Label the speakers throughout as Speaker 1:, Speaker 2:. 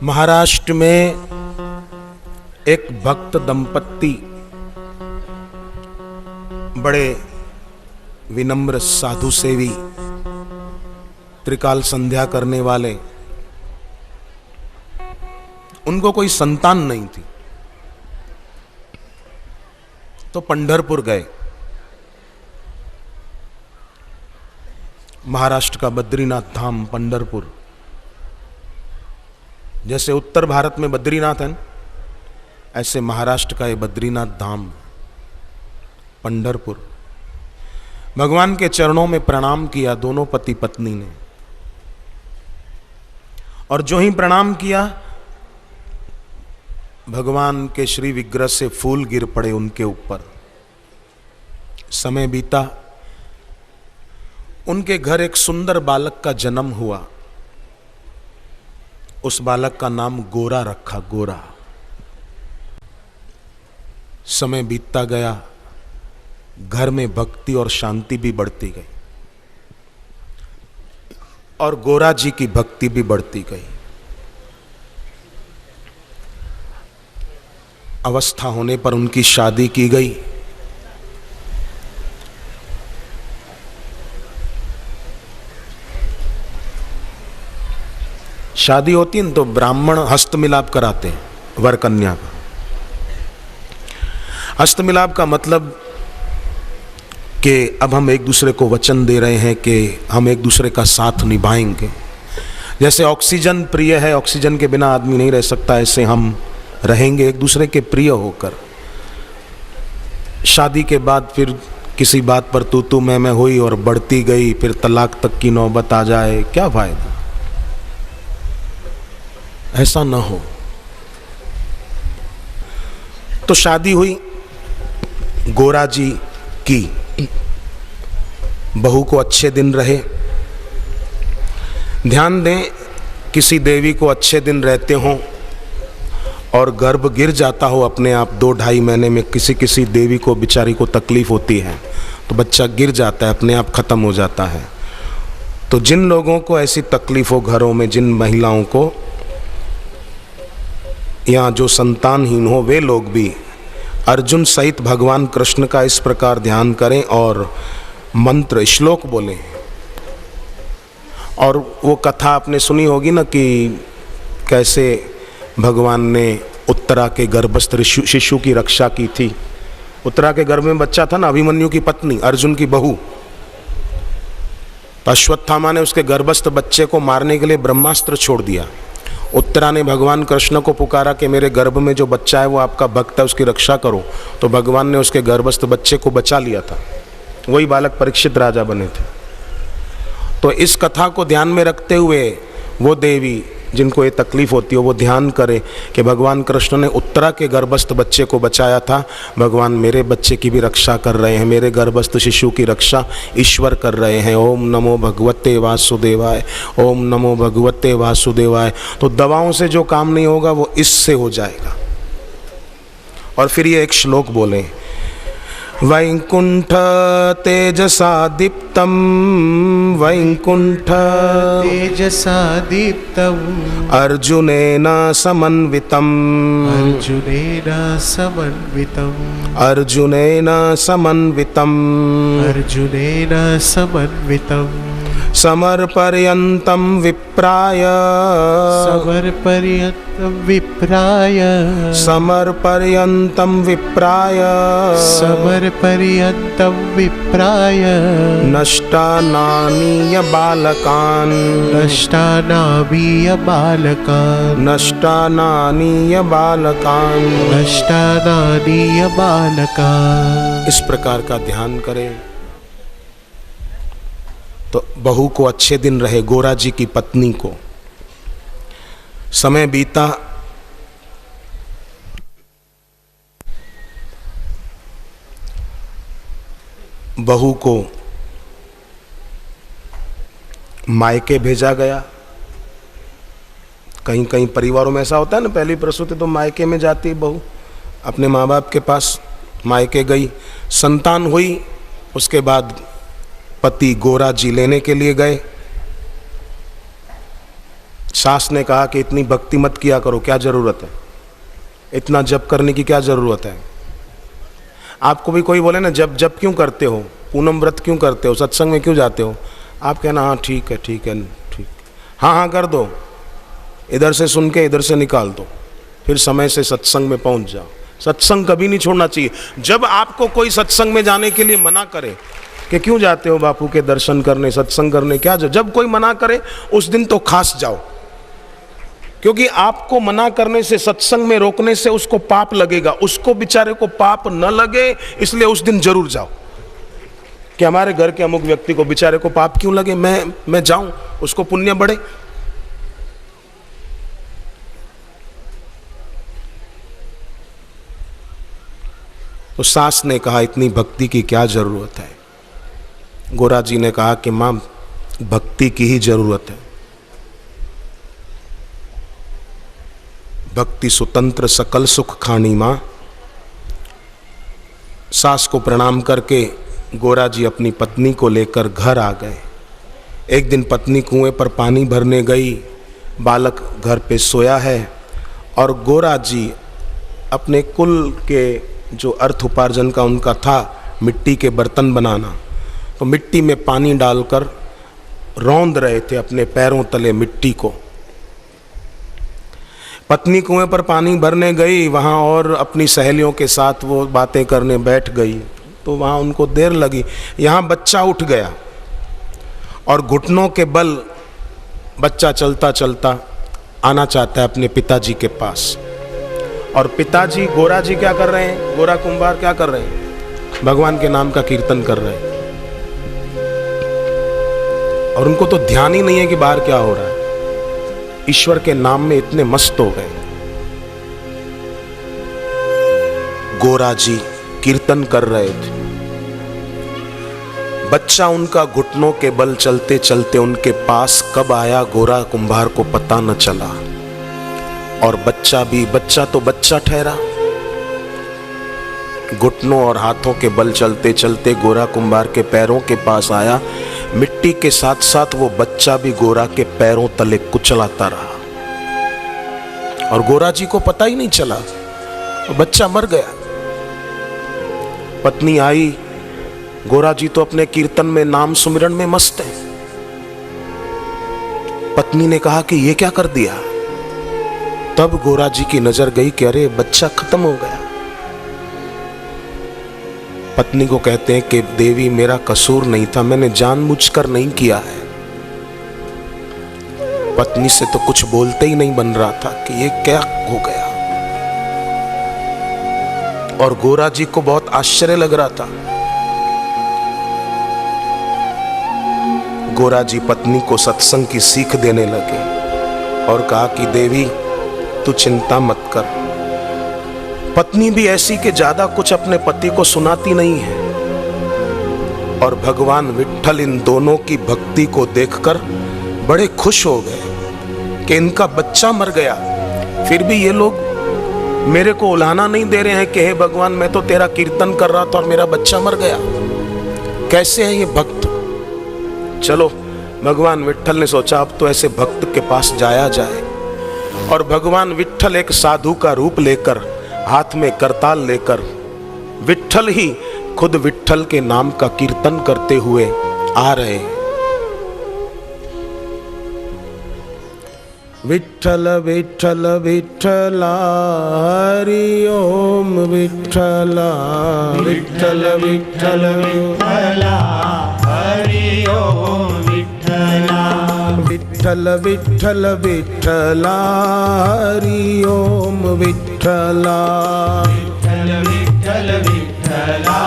Speaker 1: महाराष्ट्र में एक भक्त दंपत्ति बड़े विनम्र साधु सेवी त्रिकाल संध्या करने वाले, उनको कोई संतान नहीं थी तो पंढरपुर गए। महाराष्ट्र का बद्रीनाथ धाम पंढरपुर, जैसे उत्तर भारत में बद्रीनाथ है, ऐसे महाराष्ट्र का ये बद्रीनाथ धाम पंढरपुर। भगवान के चरणों में प्रणाम किया दोनों पति पत्नी ने, और जो ही प्रणाम किया भगवान के श्री विग्रह से फूल गिर पड़े उनके ऊपर। समय बीता, उनके घर एक सुंदर बालक का जन्म हुआ। उस बालक का नाम गोरा रखा, गोरा। समय बीतता गया, घर में भक्ति और शांति भी बढ़ती गई और गोरा जी की भक्ति भी बढ़ती गई। अवस्था होने पर उनकी शादी की गई। शादी होती है तो ब्राह्मण हस्त मिलाप कराते हैं वर कन्या का। हस्त मिलाप का मतलब कि अब हम एक दूसरे को वचन दे रहे हैं कि हम एक दूसरे का साथ निभाएंगे। जैसे ऑक्सीजन प्रिय है, ऑक्सीजन के बिना आदमी नहीं रह सकता, ऐसे हम रहेंगे एक दूसरे के प्रिय होकर। शादी के बाद फिर किसी बात पर तू मैं हुई और बढ़ती गई, फिर तलाक तक की नौबत आ जाए, क्या फायदा। ऐसा न हो। तो शादी हुई गोरा जी की। बहू को अच्छे दिन रहे। ध्यान दें, किसी देवी को अच्छे दिन रहते हों और गर्भ गिर जाता हो अपने आप 2-2.5 महीने में, किसी देवी को बेचारी को तकलीफ होती है तो बच्चा गिर जाता है, अपने आप खत्म हो जाता है। तो जिन लोगों को ऐसी तकलीफ हो घरों में, जिन महिलाओं को, या जो संतानहीन हो, वे लोग भी अर्जुन सहित भगवान कृष्ण का इस प्रकार ध्यान करें और मंत्र श्लोक बोलें। और वो कथा आपने सुनी होगी ना कि कैसे भगवान ने उत्तरा के गर्भस्थ शिशु की रक्षा की थी। उत्तरा के गर्भ में बच्चा था ना, अभिमन्यु की पत्नी, अर्जुन की बहू। तो अश्वत्थामा ने उसके गर्भस्थ बच्चे को मारने के लिए ब्रह्मास्त्र छोड़ दिया। उत्तरा ने भगवान कृष्ण को पुकारा कि मेरे गर्भ में जो बच्चा है वो आपका भक्त है, उसकी रक्षा करो। तो भगवान ने उसके गर्भस्थ बच्चे को बचा लिया था। वही बालक परीक्षित राजा बने थे। तो इस कथा को ध्यान में रखते हुए वो देवी जिनको ये तकलीफ होती है वो ध्यान करे कि भगवान कृष्ण ने उत्तरा के गर्भस्थ बच्चे को बचाया था, भगवान मेरे बच्चे की भी रक्षा कर रहे हैं, मेरे गर्भस्थ शिशु की रक्षा ईश्वर कर रहे हैं। ओम नमो भगवते वासुदेवाय, ओम नमो भगवते वासुदेवाय। तो दवाओं से जो काम नहीं होगा वो इससे हो जाएगा। और फिर ये एक श्लोक बोले, वैकुंठ तेजसा दीप्तम, वैकुंठ
Speaker 2: तेजसा दीप्तम,
Speaker 1: अर्जुनेन समन्वितम,
Speaker 2: अर्जुनेन समन्वितम,
Speaker 1: अर्जुनेन समन्वितम,
Speaker 2: अर्जुनेन समन्वितम,
Speaker 1: समर्पर्यन्तं विप्राय,
Speaker 2: समर्पर्यन्तं विप्राय,
Speaker 1: समर्पर्यन्तं विप्राय,
Speaker 2: समर्पर्यन्तं विप्राय,
Speaker 1: नष्टानानीय बालकान्,
Speaker 2: नष्टानामीय बालकान्,
Speaker 1: नष्टानानीय बालकान्,
Speaker 2: नष्टानानीय बालकान्।
Speaker 1: इस प्रकार का ध्यान करें तो बहू को अच्छे दिन रहे, गोरा जी की पत्नी को। समय बीता, बहू को मायके भेजा गया। कहीं कहीं परिवारों में ऐसा होता है ना, पहली प्रसूति तो मायके में जाती बहू, अपने माँ बाप के पास मायके गई, संतान हुई, उसके बाद पति गोरा जी लेने के लिए गए। सास ने कहा कि इतनी भक्ति मत किया करो, क्या जरूरत है, इतना जप करने की क्या जरूरत है। आपको भी कोई बोले ना जप क्यों करते हो, पूनम व्रत क्यों करते हो, सत्संग में क्यों जाते हो, आप कहना हाँ ठीक है ठीक, हाँ हाँ कर दो, इधर से सुन के इधर से निकाल दो, फिर समय से सत्संग में पहुंच जाओ। सत्संग कभी नहीं छोड़ना चाहिए। जब आपको कोई सत्संग में जाने के लिए मना करे कि क्यों जाते हो बापू के दर्शन करने, सत्संग करने, क्या जब कोई मना करे उस दिन तो खास जाओ, क्योंकि आपको मना करने से, सत्संग में रोकने से उसको पाप लगेगा, उसको बेचारे को पाप न लगे इसलिए उस दिन जरूर जाओ। कि हमारे घर के अमुक व्यक्ति को बेचारे को पाप क्यों लगे, मैं जाऊं, उसको पुण्य बढ़े। तो सास ने कहा इतनी भक्ति की क्या जरूरत है। गोरा जी ने कहा कि मां भक्ति की ही जरूरत है, भक्ति स्वतंत्र सकल सुख खानी मां। सास को प्रणाम करके गोरा जी अपनी पत्नी को लेकर घर आ गए। एक दिन पत्नी कुएं पर पानी भरने गई, बालक घर पे सोया है और गोरा जी अपने कुल के जो अर्थ उपार्जन का उनका था मिट्टी के बर्तन बनाना, तो मिट्टी में पानी डालकर रौंद रहे थे अपने पैरों तले मिट्टी को। पत्नी कुएं पर पानी भरने गई, वहाँ और अपनी सहेलियों के साथ वो बातें करने बैठ गई, तो वहाँ उनको देर लगी। यहाँ बच्चा उठ गया और घुटनों के बल बच्चा चलता चलता आना चाहता है अपने पिताजी के पास। और पिताजी गोरा जी क्या कर रहे हैं, गोरा कुंभार क्या कर रहे हैं, भगवान के नाम का कीर्तन कर रहे हैं। और उनको तो ध्यान ही नहीं है कि बाहर क्या हो रहा है, ईश्वर के नाम में इतने मस्त हो गए। गोरा जी कीर्तन कर रहे थे, बच्चा उनका घुटनों के बल चलते चलते उनके पास कब आया गोरा कुंभार को पता न चला। और बच्चा तो बच्चा ठहरा, घुटनों और हाथों के बल चलते चलते गोरा कुंभार के पैरों के पास आया। मिट्टी के साथ साथ वो बच्चा भी गोरा के पैरों तले कुचलाता रहा और गोरा जी को पता ही नहीं चला, बच्चा मर गया। पत्नी आई, गोरा जी तो अपने कीर्तन में नाम सुमिरन में मस्त है। पत्नी ने कहा कि ये क्या कर दिया। तब गोरा जी की नजर गई कि अरे बच्चा खत्म हो गया। पत्नी को कहते हैं कि देवी मेरा कसूर नहीं था, मैंने जानबूझकर नहीं किया है। पत्नी से तो कुछ बोलते ही नहीं बन रहा था कि ये क्या हो गया। और गोरा जी को बहुत आश्चर्य लग रहा था। गोरा जी पत्नी को सत्संग की सीख देने लगे और कहा कि देवी तू चिंता मत कर। पत्नी भी ऐसी कि ज्यादा कुछ अपने पति को सुनाती नहीं है। और भगवान विट्ठल इन दोनों की भक्ति को देखकर बड़े खुश हो गए कि इनका बच्चा मर गया, फिर भी ये लोग मेरे को उलाहना नहीं दे रहे हैं कि हे भगवान मैं तो तेरा कीर्तन कर रहा था और मेरा बच्चा मर गया। कैसे है ये भक्त। चलो भगवान विट्ठल ने सोचा अब तो ऐसे भक्त के पास जाया जाए। और भगवान विट्ठल एक साधु का रूप लेकर, हाथ में करताल लेकर, विट्ठल ही खुद विट्ठल के नाम का कीर्तन करते हुए आ रहे हैं। विट्ठल विट्ठल विट्ठला हरि ओम विट्ठला, विट्ठल विट्ठल विट्ठला हरि ओम विट्ठला, विट्ठल विट्ठल विट्ठला हरि ओम विट्ठला, विट्ठल विट्ठल विट्ठला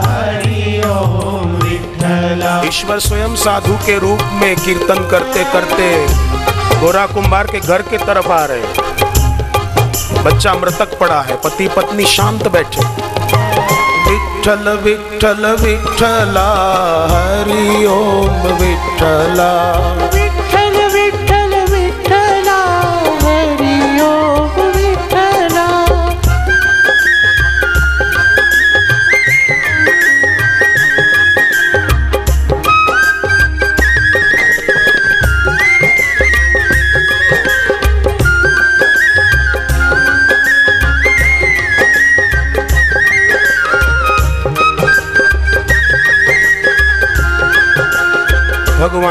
Speaker 1: हरि ओम विट्ठला। ईश्वर स्वयं साधु के रूप में कीर्तन करते करते गोरा कुंभार के घर के तरफ आ रहे। बच्चा मृतक पड़ा है, पति पत्नी शांत बैठे। विट्ठल विट्ठल विट्ठला हरि ओम विट्ठला,
Speaker 2: विट्ठल विट्ठल विट्ठला हरि ओम विट्ठला।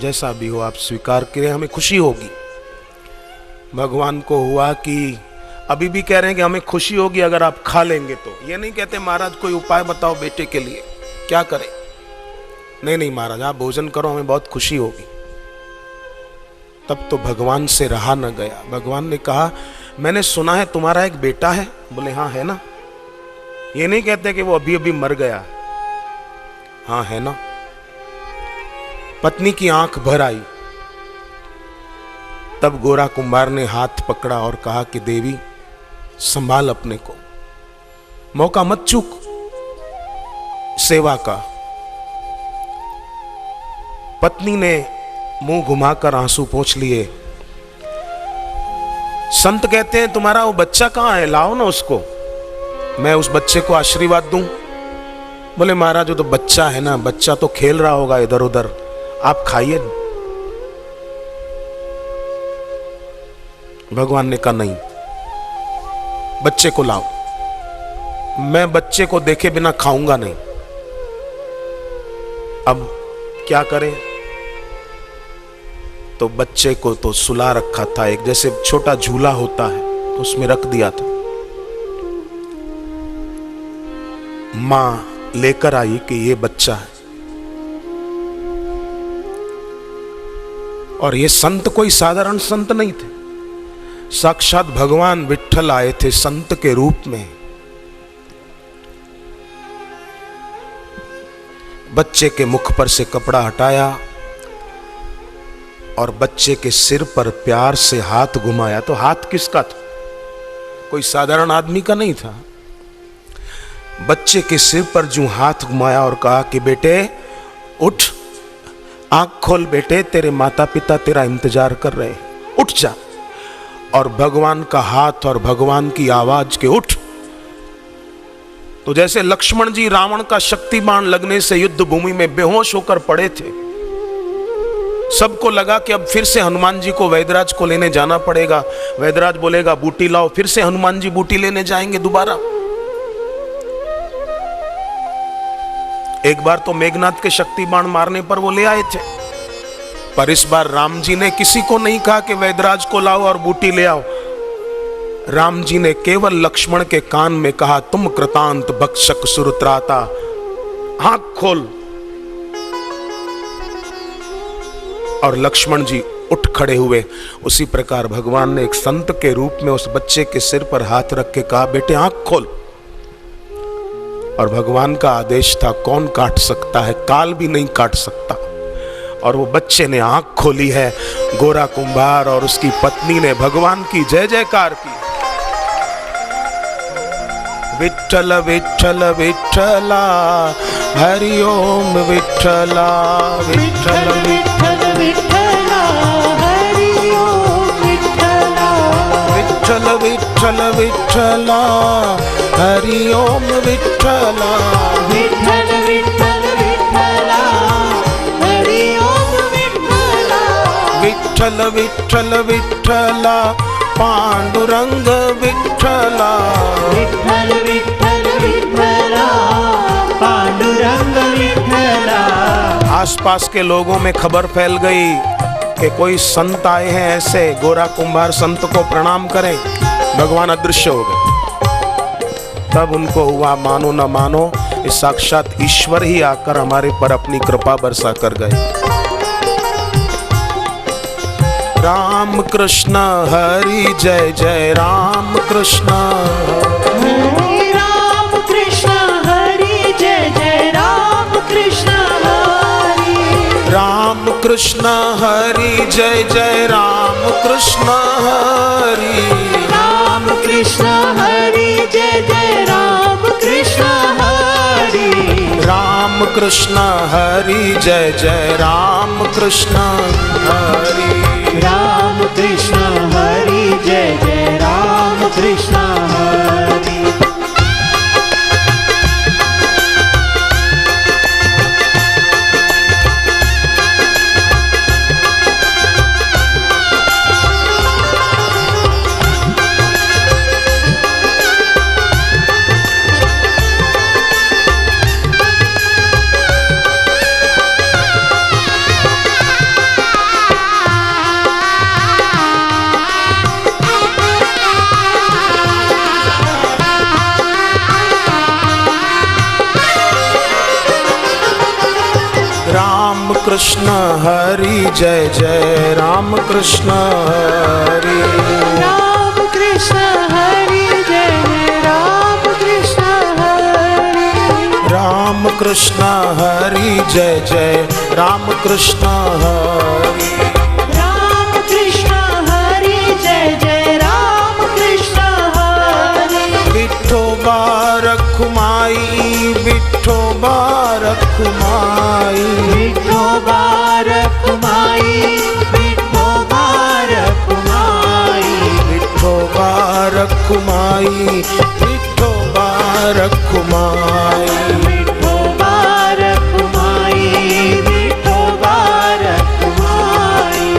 Speaker 1: जैसा भी हो आप स्वीकार करें, हमें खुशी होगी। भगवान को हुआ कि अभी भी कह रहे हैं कि हमें खुशी होगी अगर आप खा लेंगे तो। ये नहीं कहते महाराज कोई उपाय बताओ बेटे के लिए, क्या करें। नहीं नहीं महाराज आप भोजन करो, हमें बहुत खुशी होगी। तब तो भगवान से रहा न गया। भगवान ने कहा मैंने सुना है तुम्हारा एक बेटा है। बोले हाँ है ना। ये नहीं कहते कि वो अभी अभी मर गया, हाँ है ना। पत्नी की आंख भर आई। तब गोरा कुंभार ने हाथ पकड़ा और कहा कि देवी संभाल अपने को, मौका मत चूक सेवा का। पत्नी ने मुंह घुमाकर आंसू पोंछ लिए। संत कहते हैं तुम्हारा वो बच्चा कहां है, लाओ ना उसको, मैं उस बच्चे को आशीर्वाद दूं। बोले महाराज वो तो बच्चा है ना, बच्चा तो खेल रहा होगा इधर उधर, आप खाइए। भगवान ने कहा नहीं, बच्चे को लाओ, मैं बच्चे को देखे बिना खाऊंगा नहीं। अब क्या करें। तो बच्चे को तो सुला रखा था, एक जैसे छोटा झूला होता है तो उसमें रख दिया था। मां लेकर आई कि ये बच्चा है। और ये संत कोई साधारण संत नहीं थे, साक्षात भगवान विट्ठल आए थे संत के रूप में। बच्चे के मुख पर से कपड़ा हटाया और बच्चे के सिर पर प्यार से हाथ घुमाया। तो हाथ किसका था, कोई साधारण आदमी का नहीं था। बच्चे के सिर पर जो हाथ घुमाया और कहा कि बेटे उठ, आंख खोल बेटे, तेरे माता पिता तेरा इंतजार कर रहे हैं, उठ जा। और भगवान का हाथ और भगवान की आवाज के उठ। तो जैसे लक्ष्मण जी रावण का शक्ति बाण लगने से युद्ध भूमि में बेहोश होकर पड़े थे, सबको लगा कि अब फिर से हनुमान जी को वैदराज को लेने जाना पड़ेगा। वैदराज बोलेगा बूटी लाओ, फिर से हनुमान जी बूटी लेने जाएंगे दोबारा। एक बार तो मेघनाथ के शक्ति बाण मारने पर वो ले आए थे, पर इस बार राम जी ने किसी को नहीं कहा कि वैदराज को लाओ और बूटी ले आओ। राम जी ने केवल लक्ष्मण के कान में कहा तुम कृतांत भक्षक सुरत्राता, आंख खोल। और लक्ष्मण जी उठ खड़े हुए। उसी प्रकार भगवान ने एक संत के रूप में उस बच्चे के सिर पर हाथ रख के कहा बेटे आंख खोल। और भगवान का आदेश था, कौन काट सकता है, काल भी नहीं काट सकता। और वो बच्चे ने आंख खोली है। गोरा कुंभार और उसकी पत्नी ने भगवान की जय जयकार की। विठ्ठल विठ्ठल विठ्ठला हरि ओम विठ्ठला, विठ्ठल विठ्ठल विठ्ठला हरि ओम विठ्ठला, विठ्ठल विठ्ठल विठ्ठला हरि ओम विठ्ठला, विठ्ठल विठ्ठल विठ्ठला हरि ओम विठ्ठला, विठ्ठल विठ्ठल विठ्ठला पांडुरंग विठ्ठला, विठ्ठल विठ्ठल विठ्ठला पांडुरंग विठ्ठला। आसपास के लोगों में खबर फैल गई कि कोई संत आए हैं ऐसे। गोरा कुंभार संत को प्रणाम करें, भगवान अदृश्य हो गए। तब उनको हुआ मानो न मानो, इस साक्षात ईश्वर ही आकर हमारे पर अपनी कृपा बरसा कर गए। राम कृष्ण हरि जय जय राम कृष्ण, राम कृष्ण हरि जय जय राम कृष्ण हरि, राम कृष्ण हरि जय जय राम कृष्ण हरि, राम कृष्ण हरि जय जय राम कृष्ण हरि, राम कृष्ण हरि जय जय राम कृष्ण हरि, राम कृष्ण हरि जय जय राम कृष्ण हरि। कृष्ण हरि जय जय राम कृष्ण हरि।
Speaker 3: राम कृष्ण हरि जय जय राम कृष्ण हरि।
Speaker 1: राम कृष्ण हरि जय जय राम कृष्ण हरि।
Speaker 3: राम कृष्ण हरि जय जय राम कृष्ण हरि।
Speaker 1: विठोबा रखुमाई विठोबा रखुमाई।
Speaker 3: विठोबा रखुमाई विठोबा रखुमाई।
Speaker 1: विठोबा रखुमाई विठोबा रखुमाई।
Speaker 3: विठोबा रखुमाई विठोबा रखुमाई।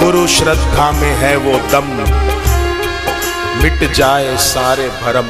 Speaker 1: गुरु श्रद्धा में है वो दम, मिट जाए सारे भरम।